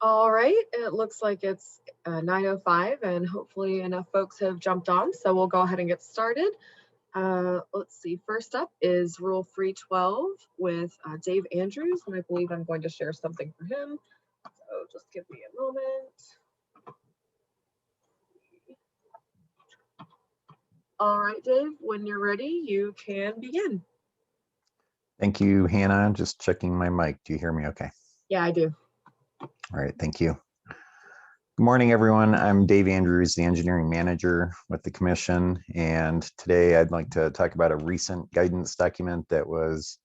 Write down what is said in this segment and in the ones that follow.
All right, it looks like it's 9:05 and hopefully enough folks have jumped on, so we'll go ahead and get started. Let's see, first up is Rule 312 with Dave Andrews, and I believe I'm going to share something for him. So just give me a moment. All right, Dave, when you're ready, you can begin. Thank you, Hannah. Just checking my mic. Do you hear me okay? Yeah, I do. All right, thank you. Good morning, everyone. I'm Dave Andrews, the engineering manager with the commission. And today I'd like to talk about a recent guidance document that was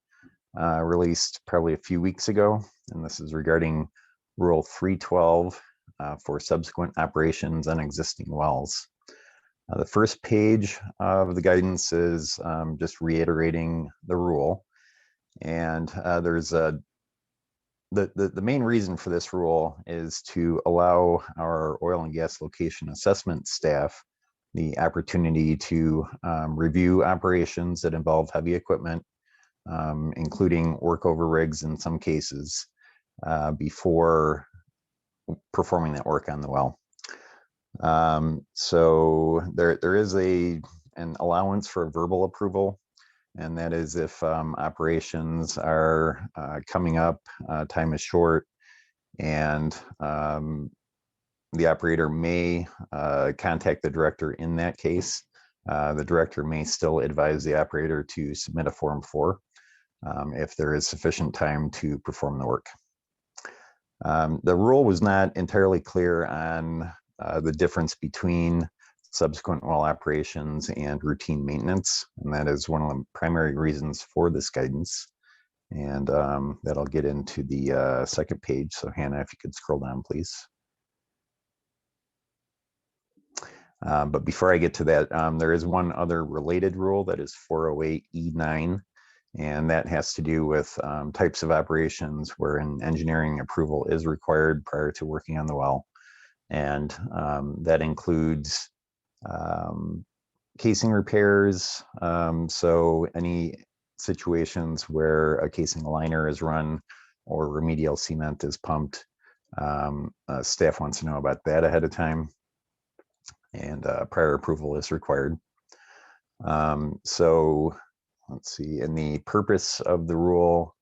released probably a few weeks ago. And this is regarding Rule 312 for subsequent operations on existing wells. The first page of the guidance is just reiterating the rule. And there's a the main reason for this rule is to allow our oil and gas location assessment staff the opportunity to review operations that involve heavy equipment, including workover rigs in some cases, before performing that work on the well. So there is an allowance for verbal approval, and that is if operations are coming up, time is short, and the operator may contact the director in that case. The director may still advise the operator to submit a Form 4 if there is sufficient time to perform the work. The rule was not entirely clear on the difference between subsequent well operations and routine maintenance, and that is one of the primary reasons for this guidance. And that'll get into the second page. So Hannah, if you could scroll down, please. But before I get to that, there is one other related rule that is 408E9, and that has to do with types of operations where an engineering approval is required prior to working on the well. And that includes casing repairs. So any situations where a casing liner is run or remedial cement is pumped, staff wants to know about that ahead of time, and prior approval is required. So let's see, and the purpose of the rule,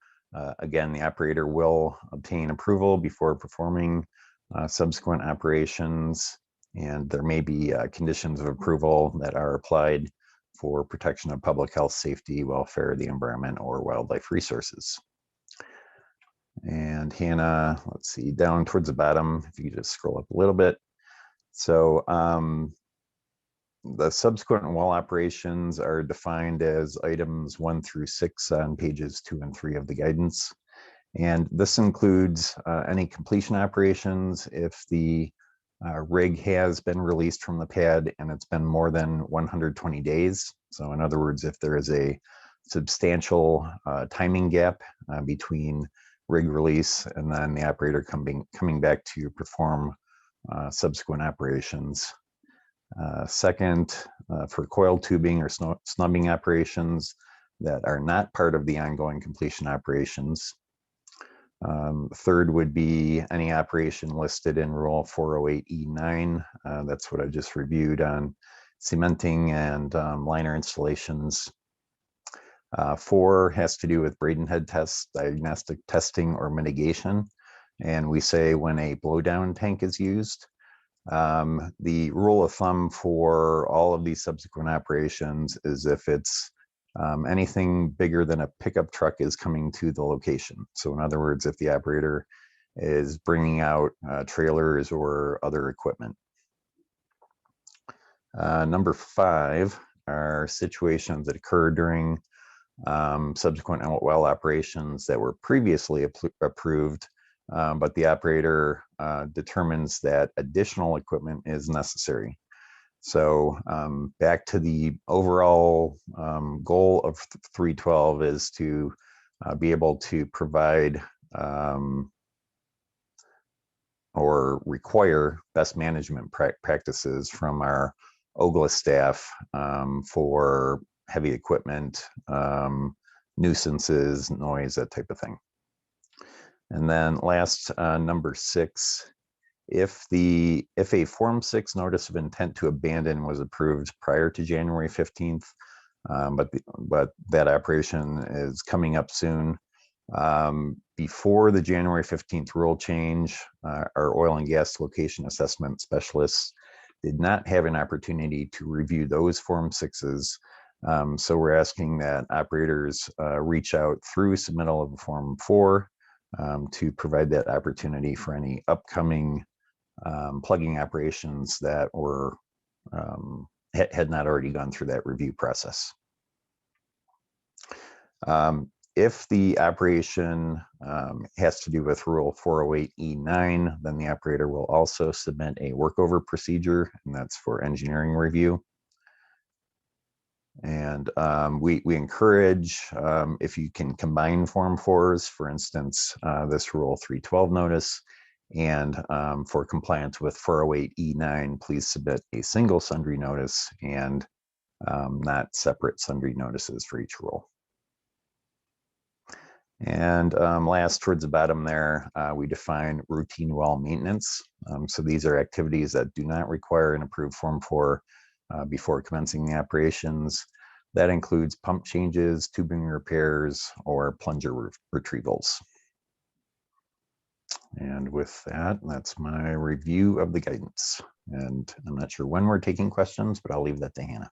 again, the operator will obtain approval before performing subsequent operations, and there may be conditions of approval that are applied for protection of public health, safety, welfare, the environment, or wildlife resources. And Hannah, let's see, down towards the bottom, if you could just scroll up a little bit. So the subsequent well operations are defined as items 1 through 6 on pages 2 and 3 of the guidance. And this includes any completion operations if the rig has been released from the pad and it's been more than 120 days. So in other words, if there is a substantial timing gap between rig release and then the operator coming back to perform subsequent operations. Second, for coil tubing or snubbing operations that are not part of the ongoing completion operations. Third would be any operation listed in Rule 408E9. That's what I just reviewed on cementing and liner installations. 4 has to do with braiding head tests, diagnostic testing, or mitigation. And we say when a blowdown tank is used. The rule of thumb for all of these subsequent operations is if it's anything bigger than a pickup truck is coming to the location. So in other words, if the operator is bringing out trailers or other equipment. Number 5 are situations that occur during subsequent well operations that were previously approved, but the operator determines that additional equipment is necessary. So back to the overall goal of 312 is to be able to provide or require best management practices from our OKLA staff for heavy equipment, nuisances, noise, that type of thing. And then last, number 6, if a Form 6 notice of intent to abandon was approved prior to January 15th, but that operation is coming up soon, before the January 15th rule change, our oil and gas location assessment specialists did not have an opportunity to review those Form 6s. So we're asking that operators reach out through submittal of Form 4 to provide that opportunity for any upcoming plugging operations that were had not already gone through that review process. If the operation has to do with Rule 408E9, then the operator will also submit a workover procedure, and that's for engineering review. And we encourage, if you can combine Form 4s, for instance, this Rule 312 notice, and for compliance with 408E9, please submit a single sundry notice and not separate sundry notices for each rule. And last, towards the bottom there, we define routine well maintenance. So these are activities that do not require an approved Form 4 before commencing the operations. That includes pump changes, tubing repairs, or plunger retrievals. And with that, that's my review of the guidance. And I'm not sure when we're taking questions, but I'll leave that to Hannah.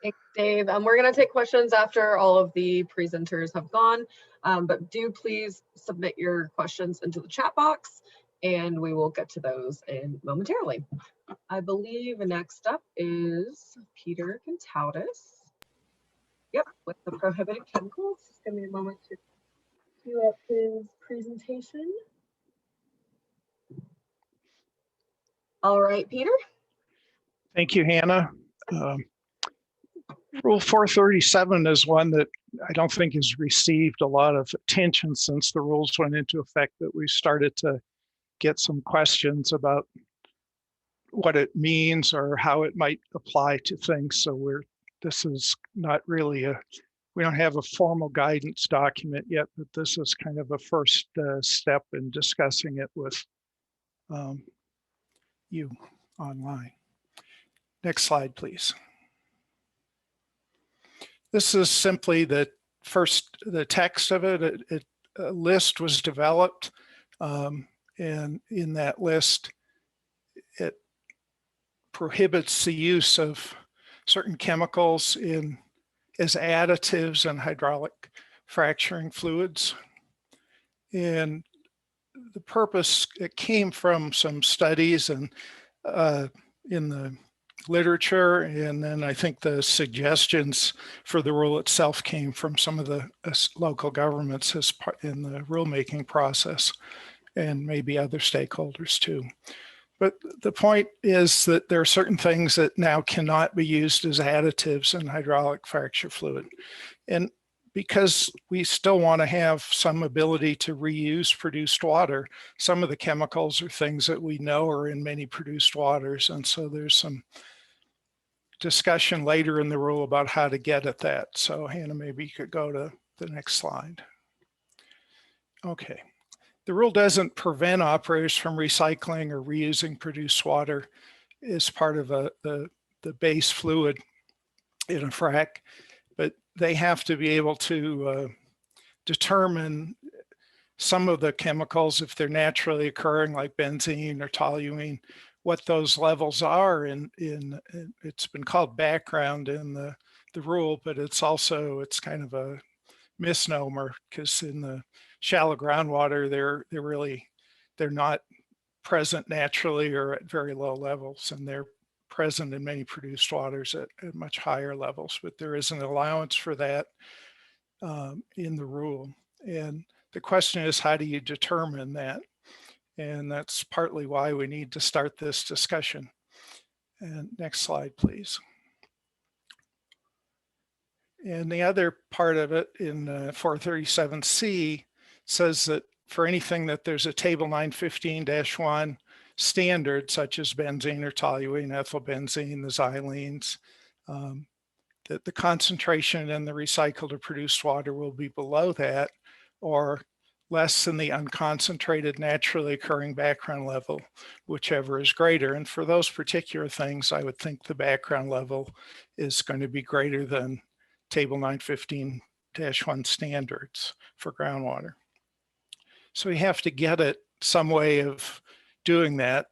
Thanks, Dave. We're going to take questions after all of the presenters have gone, but do please submit your questions into the chat box, and we will get to those momentarily. I believe next up is Peter Contautis. Yep, with the prohibited chemicals. Just give me a moment to cue up his presentation. All right, Peter. Thank you, Hannah. Rule 437 is one that I don't think has received a lot of attention since the rules went into effect, but we started to get some questions about what it means or how it might apply to things. So this is not really we don't have a formal guidance document yet, but this is kind of a first step in discussing it with you online. Next slide, please. This is simply the text of it. A list was developed, and in that list, it prohibits the use of certain chemicals as additives in hydraulic fracturing fluids. And the purpose, it came from some studies and in the literature, and then I think the suggestions for the rule itself came from some of the local governments as part in the rulemaking process, and maybe other stakeholders too. But the point is that there are certain things that now cannot be used as additives in hydraulic fracture fluid. And because we still want to have some ability to reuse produced water, some of the chemicals are things that we know are in many produced waters. And so there's some discussion later in the rule about how to get at that. So Hannah, maybe you could go to the next slide. Okay. The rule doesn't prevent operators from recycling or reusing produced water as part of the base fluid in a frac, but they have to be able to determine some of the chemicals, if they're naturally occurring like benzene or toluene, what those levels are it's been called background in the rule, but it's kind of a misnomer, because in the shallow groundwater, they're not present naturally or at very low levels, and they're present in many produced waters at much higher levels, but there is an allowance for that in the rule. And the question is, how do you determine that? And that's partly why we need to start this discussion. And next slide, please. And the other part of it in 437C says that for anything that there's a table 915-1 standard, such as benzene or toluene, ethylbenzene, the xylenes, that the concentration in the recycled or produced water will be below that, or less than the unconcentrated naturally occurring background level, whichever is greater. And for those particular things, I would think the background level is going to be greater than Table 915-1 standards for groundwater. So we have to get at some way of doing that.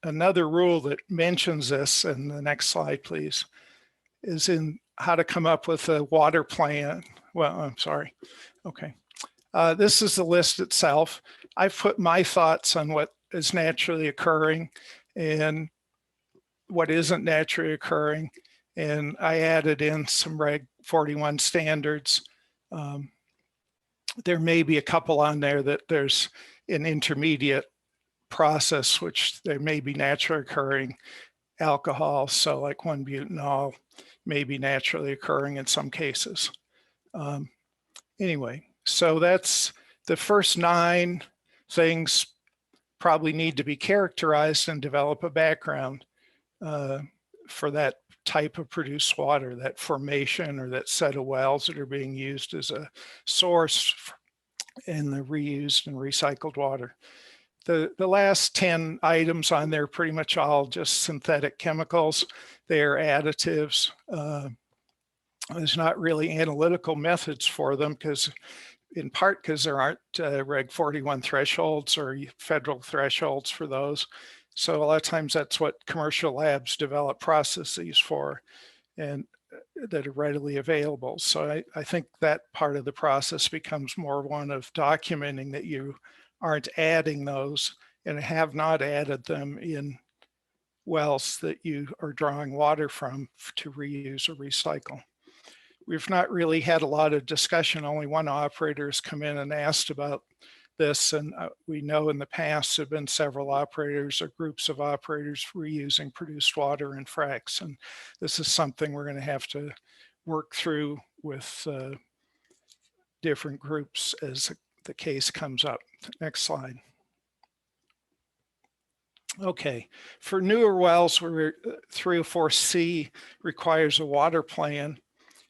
Another rule that mentions this, and the next slide, please, is in how to come up with a water plan. Well, I'm sorry. Okay. This is the list itself. I've put my thoughts on what is naturally occurring and what isn't naturally occurring. And I added in some Reg 41 standards. There may be a couple on there that there's an intermediate process, which there may be naturally occurring alcohol. So like 1-butanol may be naturally occurring in some cases. Anyway, so that's the first 9 things probably need to be characterized and develop a background for that type of produced water, that formation or that set of wells that are being used as a source in the reused and recycled water. The last 10 items on there pretty much all just synthetic chemicals. They are additives. There's not really analytical methods for them in part because there aren't Reg 41 thresholds or federal thresholds for those. So a lot of times that's what commercial labs develop processes for and that are readily available. So I think that part of the process becomes more one of documenting that you aren't adding those and have not added them in wells that you are drawing water from to reuse or recycle. We've not really had a lot of discussion. Only one operator has come in and asked about this. And we know in the past there have been several operators or groups of operators reusing produced water in fracs. And this is something we're going to have to work through with different groups as the case comes up. Next slide. Okay, for newer wells where 304C requires a water plan,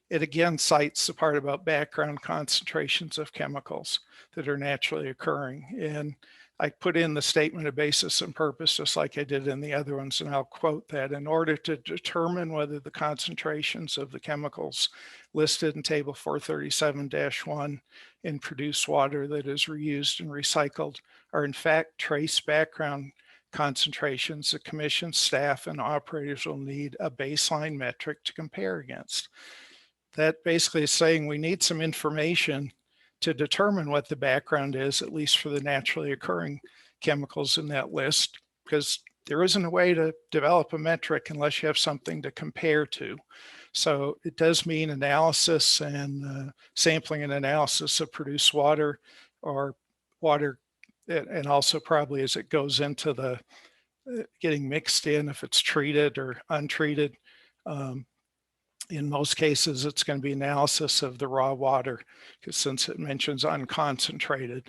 it again cites the part about background concentrations of chemicals that are naturally occurring. And I put in the statement of basis and purpose just like I did in the other ones, and I'll quote that. In order to determine whether the concentrations of the chemicals listed in Table 437-1 in produced water that is reused and recycled are in fact trace background concentrations, the commission, staff, and operators will need a baseline metric to compare against. That basically is saying we need some information to determine what the background is, at least for the naturally occurring chemicals in that list, because there isn't a way to develop a metric unless you have something to compare to. So it does mean analysis and sampling and analysis of produced water or water, and also probably as it goes into the getting mixed in, if it's treated or untreated. In most cases, it's going to be analysis of the raw water, because since it mentions unconcentrated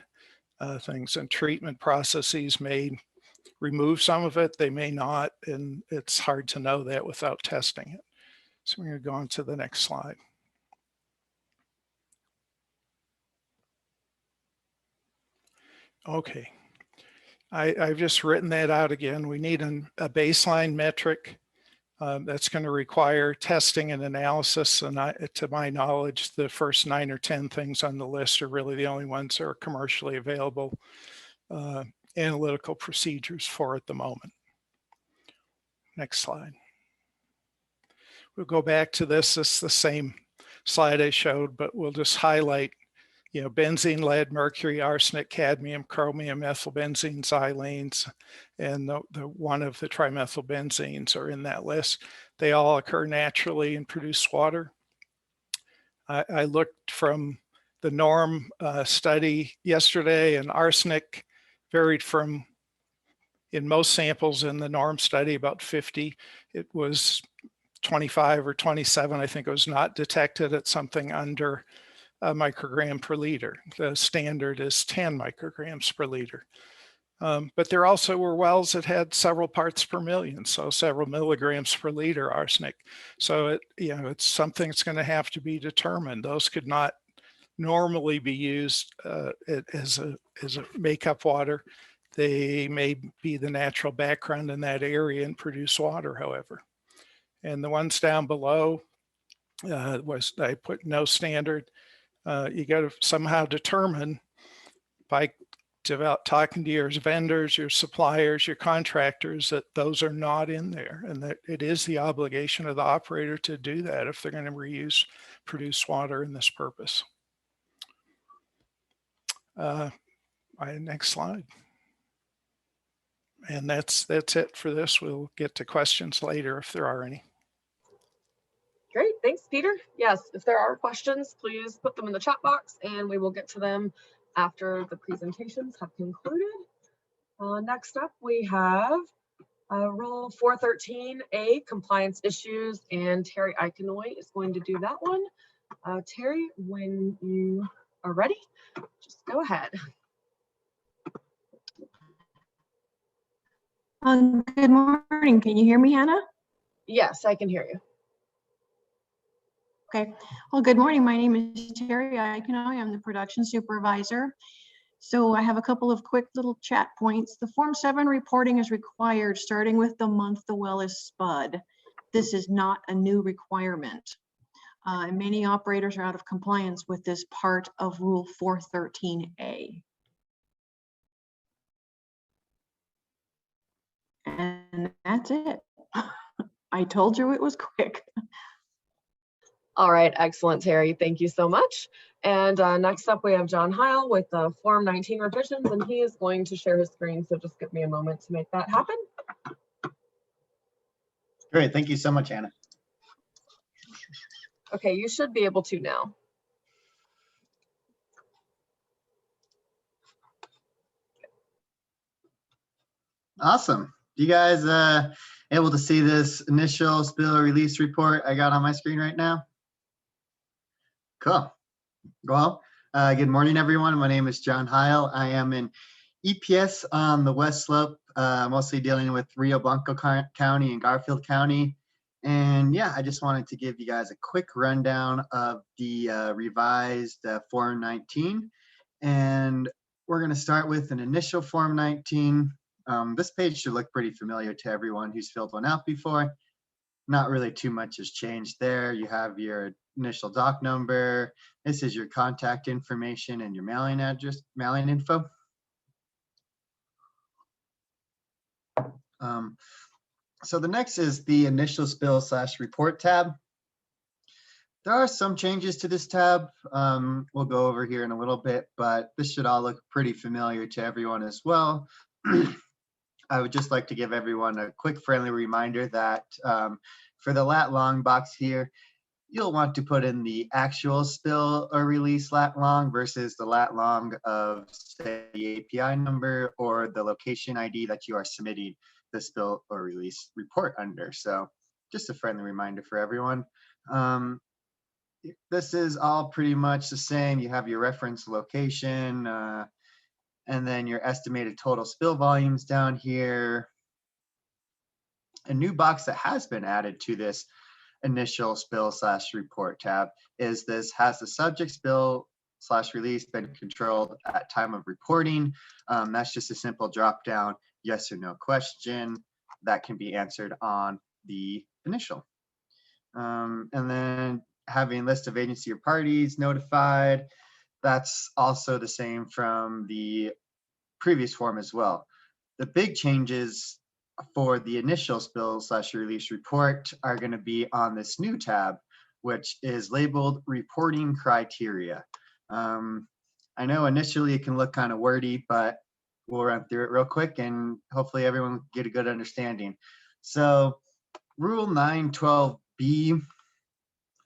things, and treatment processes may remove some of it, they may not, and it's hard to know that without testing it. So we're going to go on to the next slide. Okay, I've just written that out again. We need a baseline metric. That's going to require testing and analysis. And to my knowledge, the first 9 or 10 things on the list are really the only ones that are commercially available analytical procedures for at the moment. Next slide. We'll go back to this. This is the same slide I showed, but we'll just highlight, benzene, lead, mercury, arsenic, cadmium, chromium, methylbenzene, xylenes, and the one of the trimethylbenzenes are in that list. They all occur naturally in produced water. I looked from the norm study yesterday, and arsenic varied from, in most samples in the norm study, about 50. It was 25 or 27, I think it was not detected at something under a microgram per liter. The standard is 10 micrograms per liter. But there also were wells that had several parts per million, so several milligrams per liter arsenic. So it's something that's going to have to be determined. Those could not normally be used as a makeup water. They may be the natural background in that area and produce water, however. And the ones down below was, I put no standard. You got to somehow determine by talking to your vendors, your suppliers, your contractors, that those are not in there, and that it is the obligation of the operator to do that if they're going to reuse produced water in this purpose. Next slide. And that's it for this. We'll get to questions later if there are any. Great, thanks, Peter. Yes, if there are questions, please put them in the chat box and we will get to them after the presentations have concluded. Next up, we have Rule 413A, compliance issues, and Terry Aikenoy is going to do that one. Terry, when you are ready, just go ahead. Good morning. Can you hear me, Hannah? Yes, I can hear you. Okay. Well, good morning. My name is Terry Aikenoy. I'm the production supervisor. So I have a couple of quick little chat points. The Form 7 reporting is required starting with the month the well is spud. This is not a new requirement. And many operators are out of compliance with this part of Rule 413A. And that's it. I told you it was quick. All right, excellent, Terry. Thank you so much. And next up, we have John Heil with the Form 19 revisions, and he is going to share his screen. So just give me a moment to make that happen. Great, thank you so much, Anna. Okay, you should be able to now. Awesome. You guys able to see this initial spill release report I got on my screen right now? Cool. Well, good morning, everyone. My name is John Heil. I am in EPS on the West Slope, mostly dealing with Rio Blanco County and Garfield County. And yeah, I just wanted to give you guys a quick rundown of the revised Form 19. And we're going to start with an initial Form 19. This page should look pretty familiar to everyone who's filled one out before. Not really too much has changed there. You have your initial doc number. This is your contact information and your mailing address, mailing info. So the next is the initial spill / report tab. There are some changes to this tab. We'll go over here in a little bit, but this should all look pretty familiar to everyone as well. I would just like to give everyone a quick friendly reminder that for the lat long box here, you'll want to put in the actual spill or release lat long versus the lat long of, say, the API number or the location ID that you are submitting the spill or release report under. So just a friendly reminder for everyone. This is all pretty much the same. You have your reference location, and then your estimated total spill volumes down here. A new box that has been added to this initial spill / report tab is this: has the subject spill / release been controlled at time of reporting? That's just a simple drop down yes or no question that can be answered on the initial. And then having list of agency or parties notified, that's also the same from the previous form as well. The big changes for the initial spill / release report are going to be on this new tab, which is labeled reporting criteria. I know initially it can look kind of wordy, but we'll run through it real quick and hopefully everyone will get a good understanding. So Rule 912B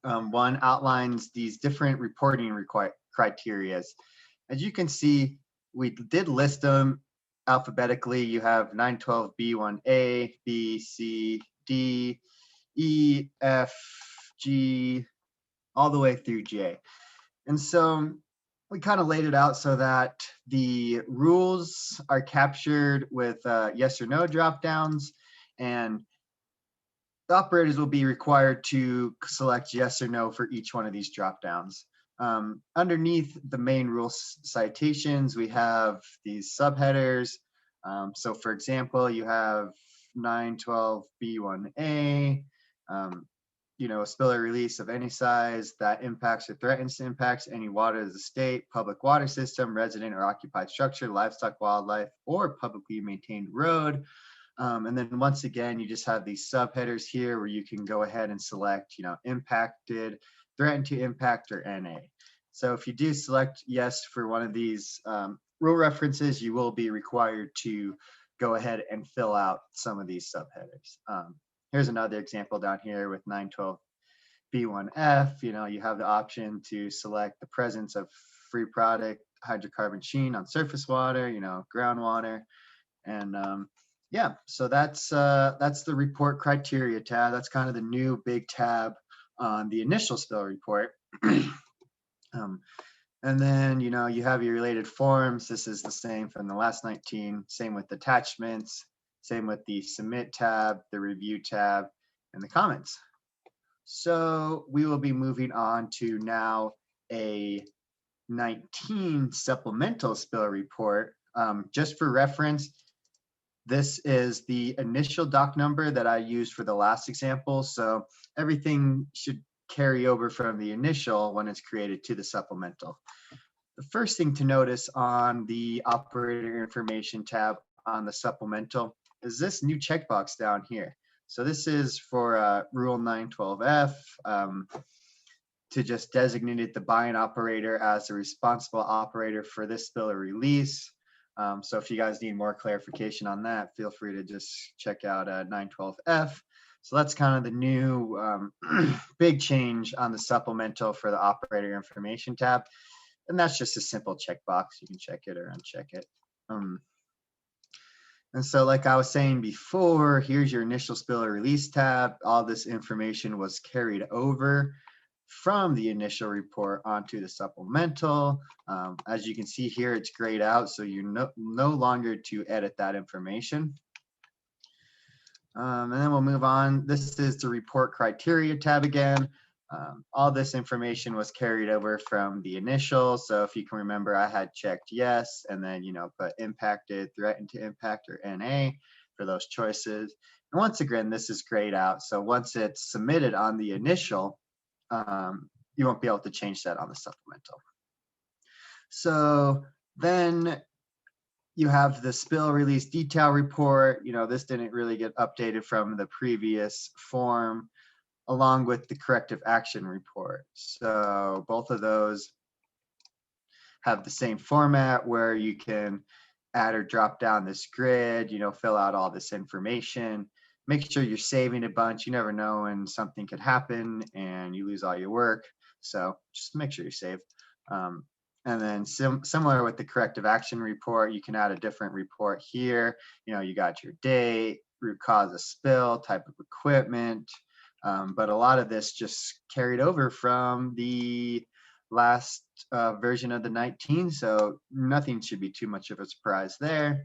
1 outlines these different reporting criteria. As you can see, we did list them alphabetically. You have 912B1A, B, C, D, E, F, G, all the way through J. And so we kind of laid it out so that the rules are captured with yes or no drop downs, and the operators will be required to select yes or no for each one of these drop downs. Underneath the main rule citations, we have these subheaders. So for example, you have 912B1A, you know, a spill or release of any size that impacts or threatens to impact any water of the state, public water system, resident or occupied structure, livestock, wildlife, or publicly maintained road. And then once again, you just have these subheaders here where you can go ahead and select, you know, impacted, threatened to impact, or NA. So if you do select yes for one of these rule references, you will be required to go ahead and fill out some of these subheaders. Here's another example down here with 912B1F. You know, you have the option to select the presence of free product hydrocarbon sheen on surface water, you know, groundwater, and yeah, so that's the report criteria tab. That's kind of the new big tab on the initial spill report. And then, you know, you have your related forms. This is the same from the last 19, same with attachments, same with the submit tab, the review tab, and the comments. So we will be moving on to now a 19 supplemental spill report. Just for reference, this is the initial doc number that I used for the last example. So everything should carry over from the initial when it's created to the supplemental. The first thing to notice on the operator information tab on the supplemental is this new checkbox down here. So this is for Rule 912F to just designate the buying operator as the responsible operator for this spill or release. So if you guys need more clarification on that, feel free to just check out 912F. So that's kind of the new big change on the supplemental for the operator information tab. And that's just a simple checkbox. You can check it or uncheck it. And so like I was saying before, here's your initial spill or release tab. All this information was carried over from the initial report onto the supplemental. As you can see here, it's grayed out, so you're no longer to edit that information. And then we'll move on. This is the report criteria tab again. All this information was carried over from the initial. So if you can remember, I had checked yes, and then, you know, put impacted, threatened to impact, or NA for those choices. And once again, this is grayed out. So once it's submitted on the initial, you won't be able to change that on the supplemental. So then you have the spill release detail report. You know, this didn't really get updated from the previous form, along with the corrective action report. So both of those have the same format where you can add or drop down this grid, you know, fill out all this information. Make sure you're saving a bunch. You never know when something could happen and you lose all your work. So just make sure you save. And then similar with the corrective action report, you can add a different report here. You know, you got your date, root cause of spill, type of equipment. But a lot of this just carried over from the last version of the 19. So nothing should be too much of a surprise there.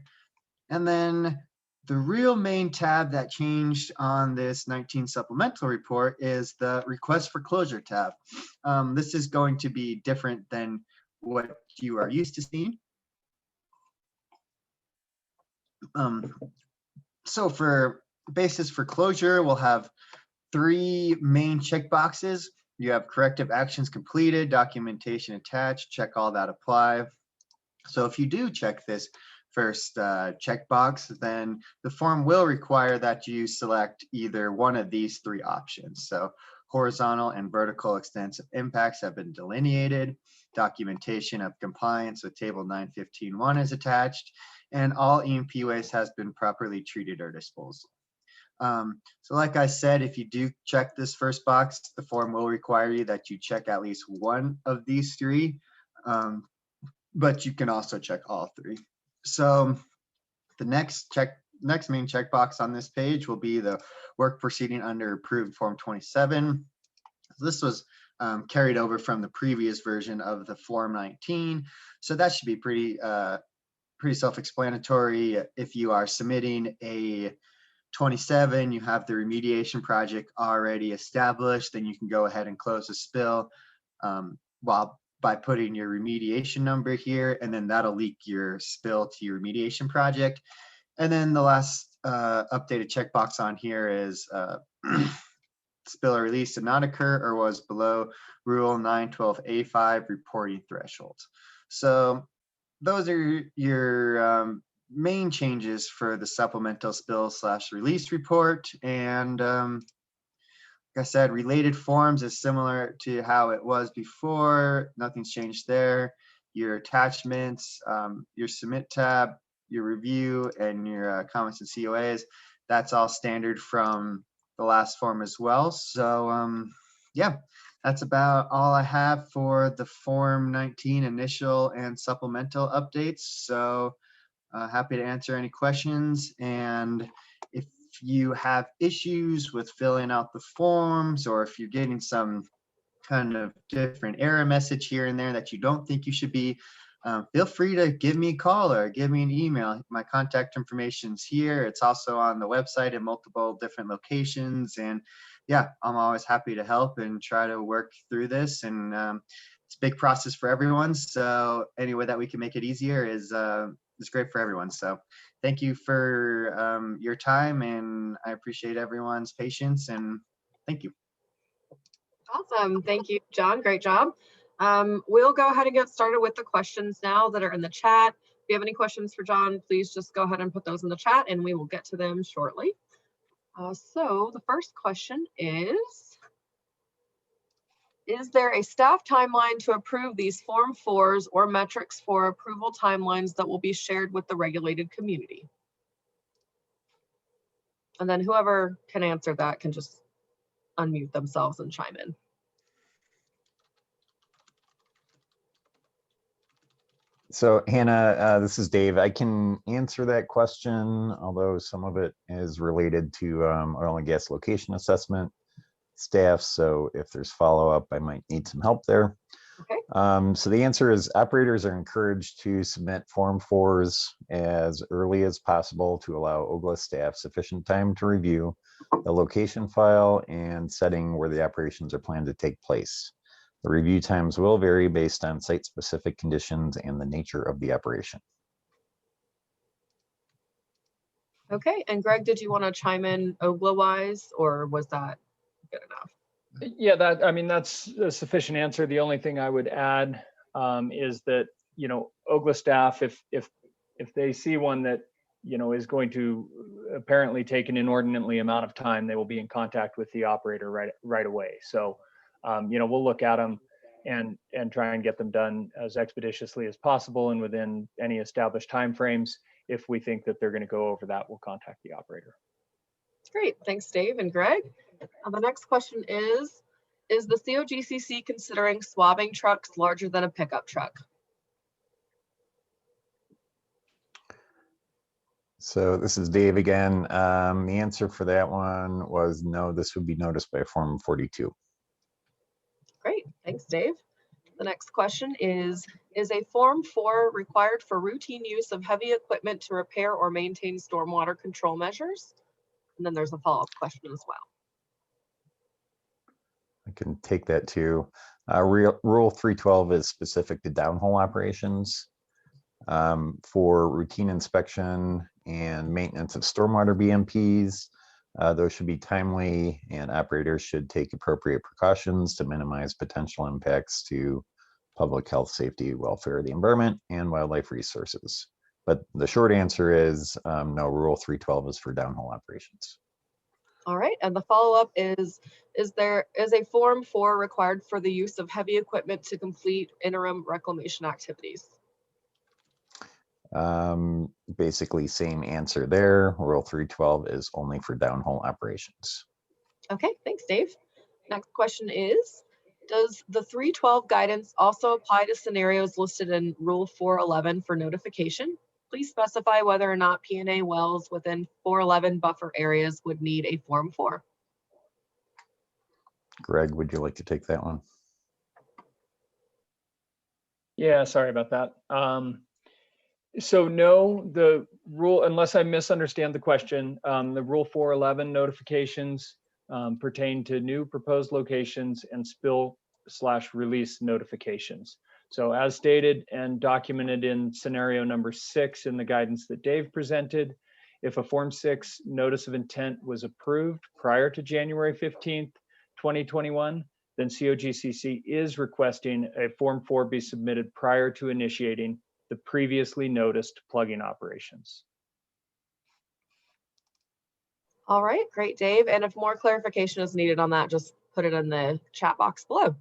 And then the real main tab that changed on this 19 supplemental report is the request for closure tab. This is going to be different than what you are used to seeing. So for basis for closure, we'll have 3 main checkboxes. You have corrective actions completed, documentation attached, check all that apply. So if you do check this first checkbox, then the form will require that you select either one of these 3 options. So horizontal and vertical extensive impacts have been delineated, documentation of compliance with table 915.1 is attached, and all E&P waste has been properly treated or disposed. So like I said, if you do check this first box, the form will require you that you check at least one of these 3, but you can also check all 3. So the next main checkbox on this page will be the work proceeding under approved form 27. This was carried over from the previous version of the form 19. So that should be pretty self-explanatory. If you are submitting a 27, you have the remediation project already established, then you can go ahead and close the spill. by putting your remediation number here, and then that'll leak your spill to your remediation project. And then the last updated checkbox on here is spill or release did not occur or was below Rule 912A5 reporting thresholds. So those are your main changes for the supplemental spill/release report. And like I said, related forms is similar to how it was before. Nothing's changed there. Your attachments, your submit tab, your review, and your comments and COAs, that's all standard from the last form as well. So yeah, that's about all I have for the Form 19 initial and supplemental updates. So happy to answer any questions. And if you have issues with filling out the forms, or if you're getting some kind of different error message here and there that you don't think you should be, feel free to give me a call or give me an email. My contact information is here. It's also on the website in multiple different locations. And yeah, I'm always happy to help and try to work through this. And it's a big process for everyone. So any way that we can make it easier is great for everyone. So thank you for your time, and I appreciate everyone's patience, and thank you. Awesome. Thank you, John. Great job. We'll go ahead and get started with the questions now that are in the chat. If you have any questions for John, please just go ahead and put those in the chat and we will get to them shortly. So the first question is there a staff timeline to approve these Form 4s or metrics for approval timelines that will be shared with the regulated community? And then whoever can answer that can just unmute themselves and chime in. So Hannah, this is Dave. I can answer that question, although some of it is related to oil and gas location assessment staff. So if there's follow-up, I might need some help there. Okay. So the answer is operators are encouraged to submit Form 4s as early as possible to allow OKLA staff sufficient time to review the location file and setting where the operations are planned to take place. The review times will vary based on site-specific conditions and the nature of the operation. Okay, and Greg, did you want to chime in OKLA-wise, or was that good enough? Yeah, that's a sufficient answer. The only thing I would add is that, OKLA staff, if they see one that, is going to apparently take an inordinately amount of time, they will be in contact with the operator right away. So, we'll look at them and try and get them done as expeditiously as possible and within any established timeframes. If we think that they're going to go over that, we'll contact the operator. Great, thanks Dave and Greg. The next question is the COGCC considering swabbing trucks larger than a pickup truck? So this is Dave again. The answer for that one was no, this would be noticed by Form 42. Great, thanks Dave. The next question is a Form 4 required for routine use of heavy equipment to repair or maintain stormwater control measures? And then there's a follow-up question as well. I can take that too. Rule 312 is specific to downhole operations. For routine inspection and maintenance of stormwater BMPs, those should be timely, and operators should take appropriate precautions to minimize potential impacts to public health, safety, welfare of the environment, and wildlife resources. But the short answer is no, Rule 312 is for downhole operations. All right, and the follow-up is there a Form 4 required for the use of heavy equipment to complete interim reclamation activities? Basically same answer there. Rule 312 is only for downhole operations. Okay, thanks Dave. Next question is, does the 312 guidance also apply to scenarios listed in Rule 411 for notification? Please specify whether or not P&A wells within 411 buffer areas would need a Form 4. Greg, would you like to take that one? Yeah, sorry about that. So no, the rule, unless I misunderstand the question, the Rule 411 notifications pertain to new proposed locations and spill release notifications. So as stated and documented in scenario number 6 in the guidance that Dave presented, if a Form 6 notice of intent was approved prior to January 15th, 2021, then COGCC is requesting a Form 4 be submitted prior to initiating the previously noticed plugging operations. All right, great, Dave. And if more clarification is needed on that, just put it in the chat box below.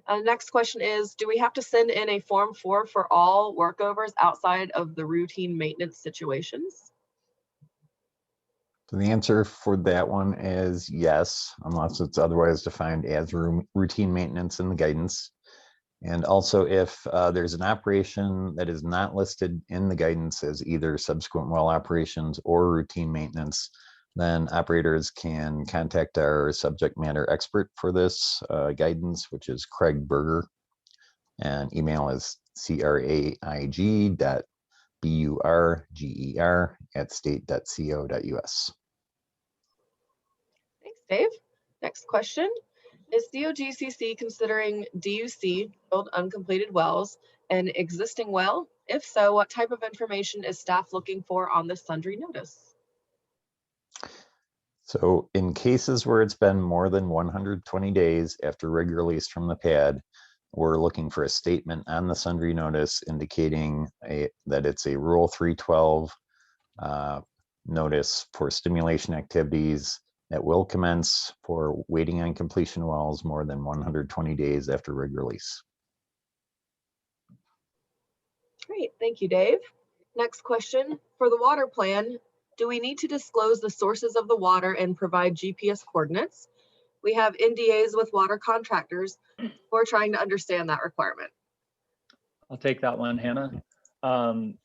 Next question is, do we have to send in a Form 4 for all workovers outside of the routine maintenance situations? So the answer for that one is yes, unless it's otherwise defined as routine maintenance in the guidance. And also if there's an operation that is not listed in the guidance as either subsequent well operations or routine maintenance, then operators can contact our subject matter expert for this guidance, which is Craig Berger, and email is craig.burger@state.co.us. Thanks, Dave. Next question. Is COGCC considering DUC, drilled uncompleted wells, an existing well? If so, what type of information is staff looking for on this sundry notice? So in cases where it's been more than 120 days after rig release from the pad, we're looking for a statement on the sundry notice indicating that it's a Rule 312 notice for stimulation activities that will commence for waiting on completion wells more than 120 days after rig release. Great, thank you, Dave. Next question. For the water plan, do we need to disclose the sources of the water and provide GPS coordinates? We have NDAs with water contractors. We're trying to understand that requirement. I'll take that one, Hannah.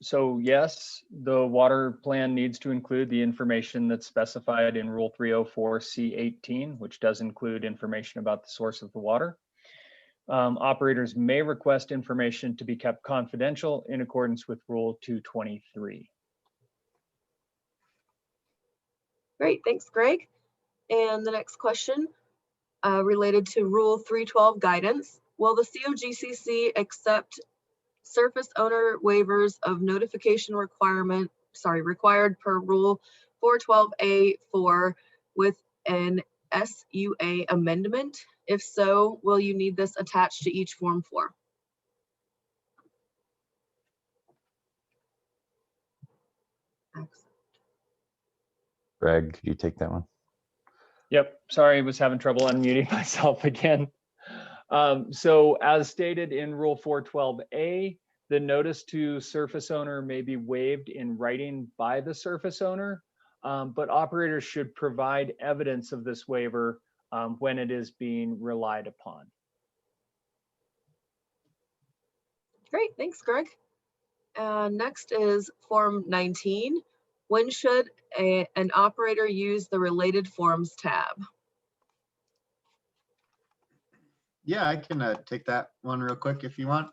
So yes, the water plan needs to include the information that's specified in Rule 304C18, which does include information about the source of the water. Operators may request information to be kept confidential in accordance with Rule 223. Great, thanks, Greg. And the next question related to Rule 312 guidance. Will the COGCC accept surface owner waivers of notification required per Rule 412A4 with an SUA amendment? If so, will you need this attached to each Form 4? Excellent. Greg, could you take that one? Yep, sorry, I was having trouble unmuting myself again. So as stated in Rule 412A, the notice to surface owner may be waived in writing by the surface owner, but operators should provide evidence of this waiver when it is being relied upon. Great, thanks, Greg. Next is Form 19. When should an operator use the related forms tab? Yeah, I can take that one real quick if you want.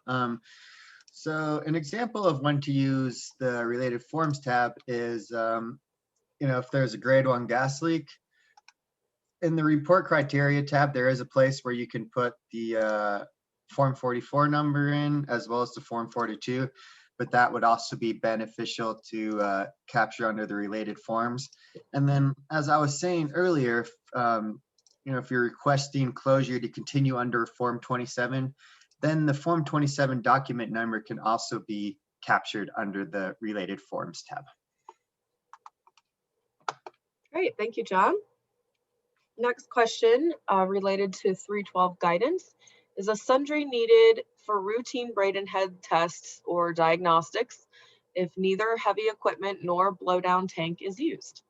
So an example of when to use the related forms tab is, if there's a grade 1 gas leak, in the report criteria tab, there is a place where you can put the Form 44 number in as well as the Form 42, but that would also be beneficial to capture under the related forms. And then, as I was saying earlier, if you're requesting closure to continue under Form 27, then the Form 27 document number can also be captured under the related forms tab. Great, thank you, John. Next question related to 312 guidance. Is a sundry needed for routine Braden head tests or diagnostics if neither heavy equipment nor blowdown tank is used?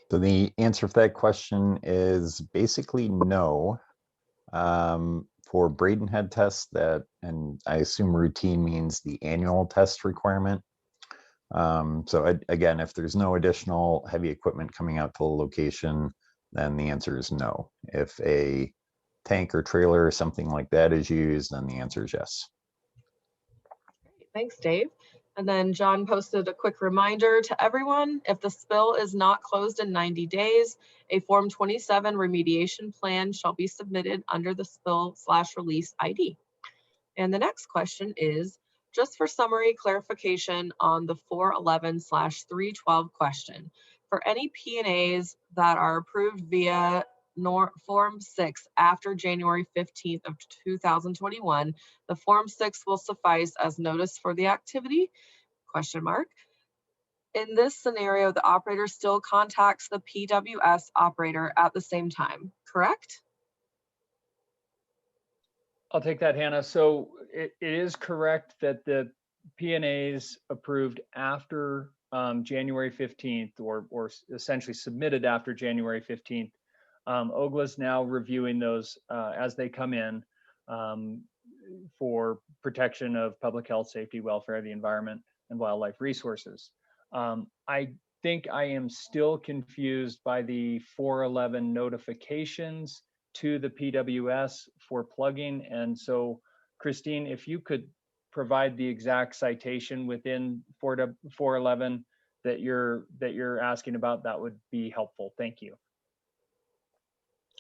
So the answer for that question is basically no. For Braden head tests and I assume routine means the annual test requirement. So again, if there's no additional heavy equipment coming out to the location, then the answer is no. If a tank or trailer or something like that is used, then the answer is yes. Great, thanks, Dave. And then John posted a quick reminder to everyone, if the spill is not closed in 90 days, a Form 27 remediation plan shall be submitted under the spill/release ID. And the next question is, just for summary clarification on the 411/312 question, for any P&As that are approved via Form 6 after January 15th of 2021, the Form 6 will suffice as notice for the activity? Question mark. In this scenario, the operator still contacts the PWS operator at the same time, correct? I'll take that, Hannah. So it is correct that the P&As approved after January 15th or essentially submitted after January 15th. OKLA is now reviewing those as they come in for protection of public health, safety, welfare, the environment, and wildlife resources. I think I am still confused by the 411 notifications to the PWS for plugging. And so, Christine, if you could provide the exact citation within 411 that you're asking about, that would be helpful. Thank you.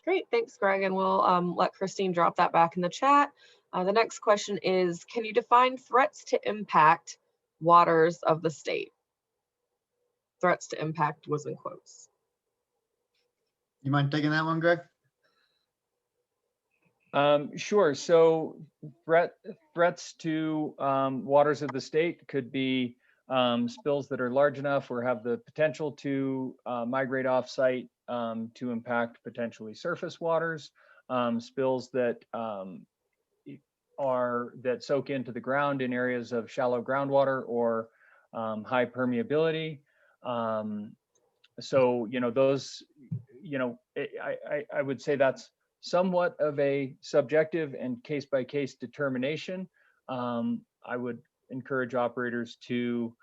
Great, thanks, Greg. And we'll let Christine drop that back in the chat. The next question is, can you define threats to impact waters of the state? Threats to impact was in quotes. You mind taking that one, Greg? Sure. So threats to waters of the state could be spills that are large enough or have the potential to migrate off-site to impact potentially surface waters, spills that that soak into the ground in areas of shallow groundwater or high permeability. So, those, I would say that's somewhat of a subjective and case-by-case determination. I would encourage operators to,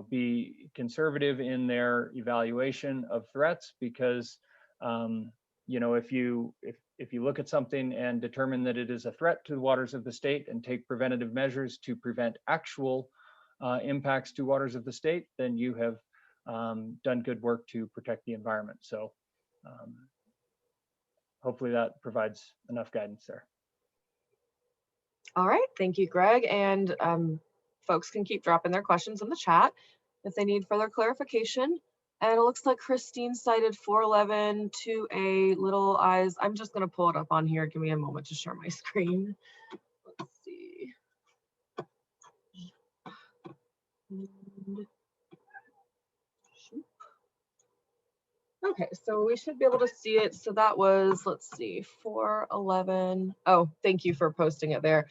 be conservative in their evaluation of threats, because, if you look at something and determine that it is a threat to the waters of the state and take preventative measures to prevent actual impacts to waters of the state, then you have done good work to protect the environment. So hopefully that provides enough guidance there. All right, thank you, Greg. And folks can keep dropping their questions in the chat if they need further clarification. And it looks like Christine cited 411 to a little eyes. I'm just going to pull it up on here. Give me a moment to share my screen. Let's see. Okay, so we should be able to see it. So that was, let's see, 411. Oh, thank you for posting it there.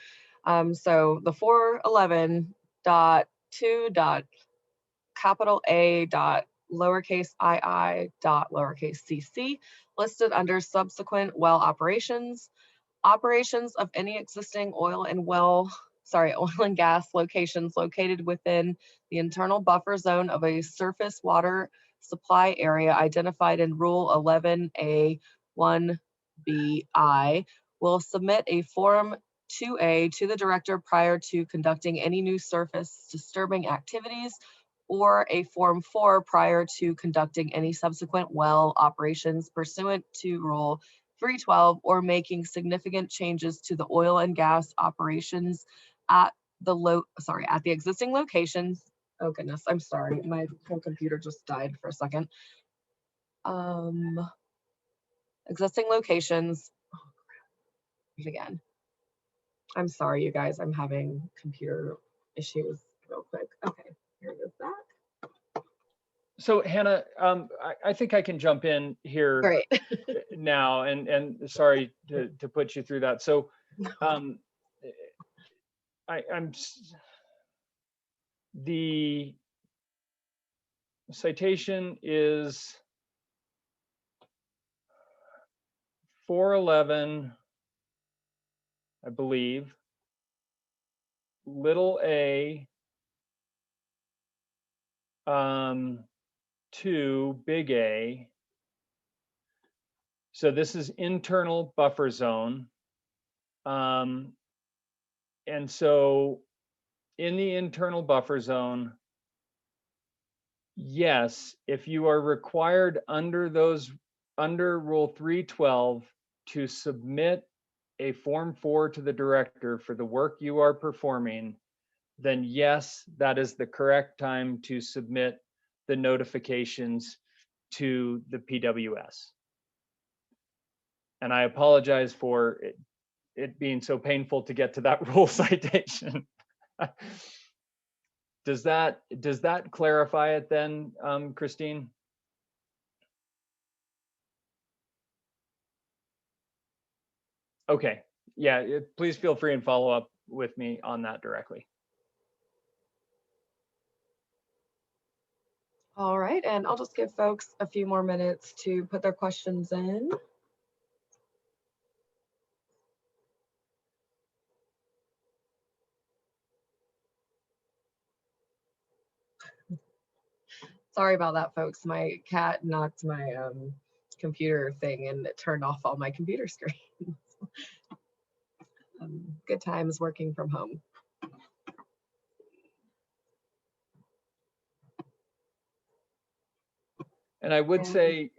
So the 411.2.A.lowercase ii.lowercase cc listed under subsequent well operations of any existing oil and gas locations located within the internal buffer zone of a surface water supply area identified in Rule 11A1BI will submit a Form 2A to the director prior to conducting any new surface disturbing activities, or a Form 4 prior to conducting any subsequent well operations pursuant to Rule 312, or making significant changes to the oil and gas operations at the existing locations. Oh goodness, I'm sorry. My whole computer just died for a second. Existing locations. Oh, crap. Again. I'm sorry, you guys. I'm having computer issues real quick. Okay, here it is back. So Hannah, I think I can jump in here. Great. Now, and sorry to put you through that. So the citation is 411, I believe, little a, to big A. So this is internal buffer zone. And so in the internal buffer zone, yes, if you are required under Rule 312 to submit a Form 4 to the director for the work you are performing, then yes, that is the correct time to submit the notifications to the PWS. And I apologize for it being so painful to get to that rule citation. Does that clarify it then, Christine? Okay, yeah, please feel free and follow up with me on that directly. All right, and I'll just give folks a few more minutes to put their questions in. Sorry about that, folks. My cat knocked my computer thing and it turned off all my computer screens. Good times working from home. And I would say,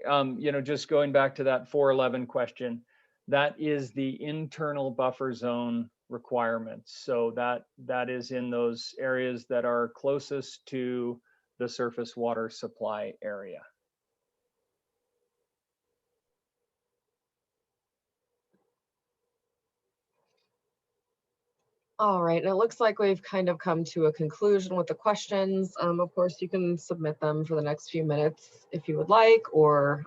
just going back to that 411 question, that is the internal buffer zone requirements. So that is in those areas that are closest to the surface water supply area. All right, and it looks like we've kind of come to a conclusion with the questions. Of course, you can submit them for the next few minutes if you would like, or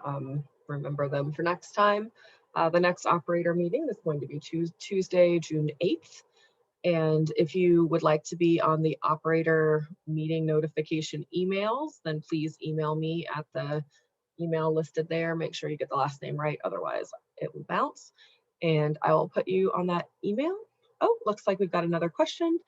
remember them for next time. The next operator meeting is going to be Tuesday, June 8th. And if you would like to be on the operator meeting notification emails, then please email me at the email listed there. Make sure you get the last name right, otherwise it will bounce. And I will put you on that email. Oh, looks like we've got another question.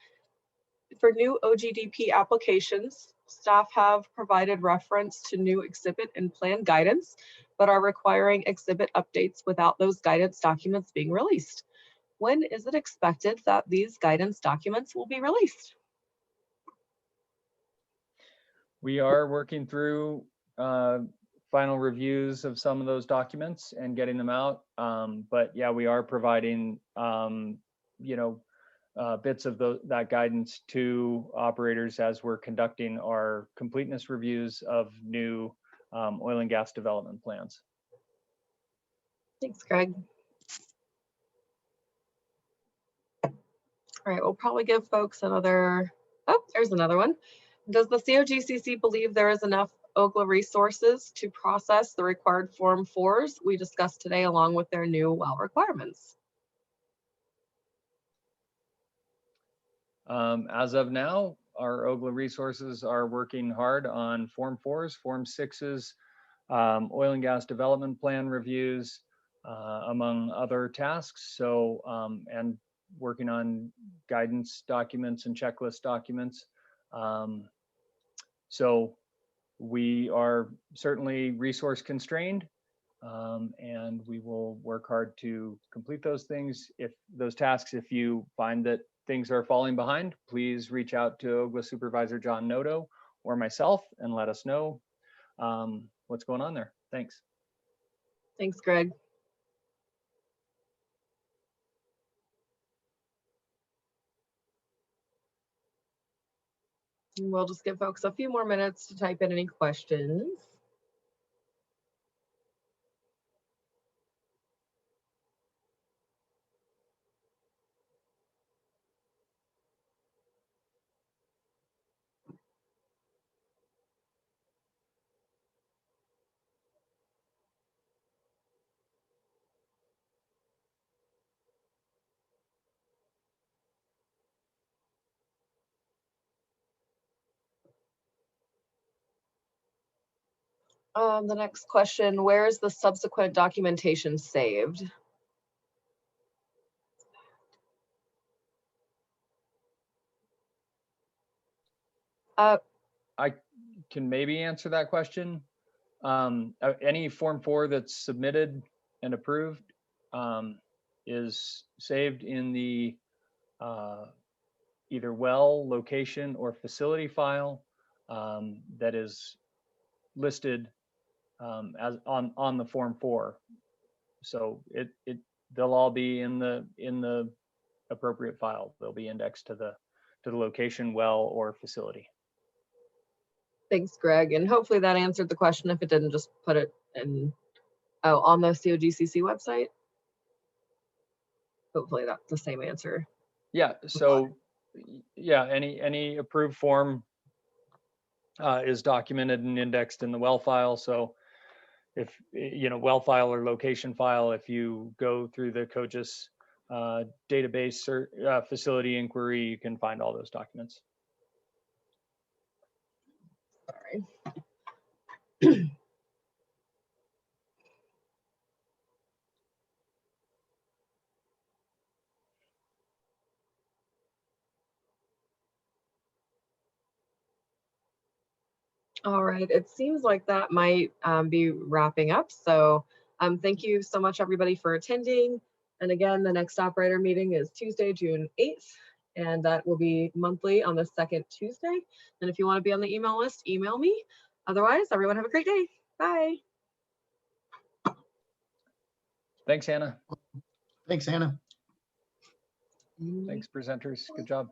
For new OGDP applications, staff have provided reference to new exhibit and plan guidance, but are requiring exhibit updates without those guidance documents being released. When is it expected that these guidance documents will be released? We are working through final reviews of some of those documents and getting them out. But yeah, we are providing bits of that guidance to operators as we're conducting our completeness reviews of new oil and gas development plans. Thanks, Greg. All right, we'll probably give folks another, oh, there's another one. Does the COGCC believe there is enough OKLA resources to process the required Form 4s we discussed today along with their new well requirements? As of now, our OKLA resources are working hard on Form 4s, Form 6s, oil and gas development plan reviews, among other tasks. So, and working on guidance documents and checklist documents. So we are certainly resource constrained, and we will work hard to complete those things. If those tasks, if you find that things are falling behind, please reach out to OKLA Supervisor John Noto or myself and let us know what's going on there. Thanks. Thanks, Greg. And we'll just give folks a few more minutes to type in any questions. The next question, where is the subsequent documentation saved? I can maybe answer that question. Any Form 4 that's submitted and approved is saved in the either well, location, or facility file that is listed as on the Form 4. So they'll all be in the appropriate file. They'll be indexed to the location, well, or facility. Thanks, Greg. And hopefully that answered the question. If it didn't, just put it in on the COGCC website. Hopefully that's the same answer. Yeah. So yeah, any approved form is documented and indexed in the well file. So if well file or location file, if you go through the COGIS database or facility inquiry, you can find all those documents. Sorry. All right, it seems like that might be wrapping up. So thank you so much, everybody, for attending. And again, the next operator meeting is Tuesday, June 8th, and that will be monthly on the second Tuesday. And if you want to be on the email list, email me. Otherwise, everyone have a great day. Bye. Thanks, Hannah. Thanks, Hannah. Thanks, presenters. Good job.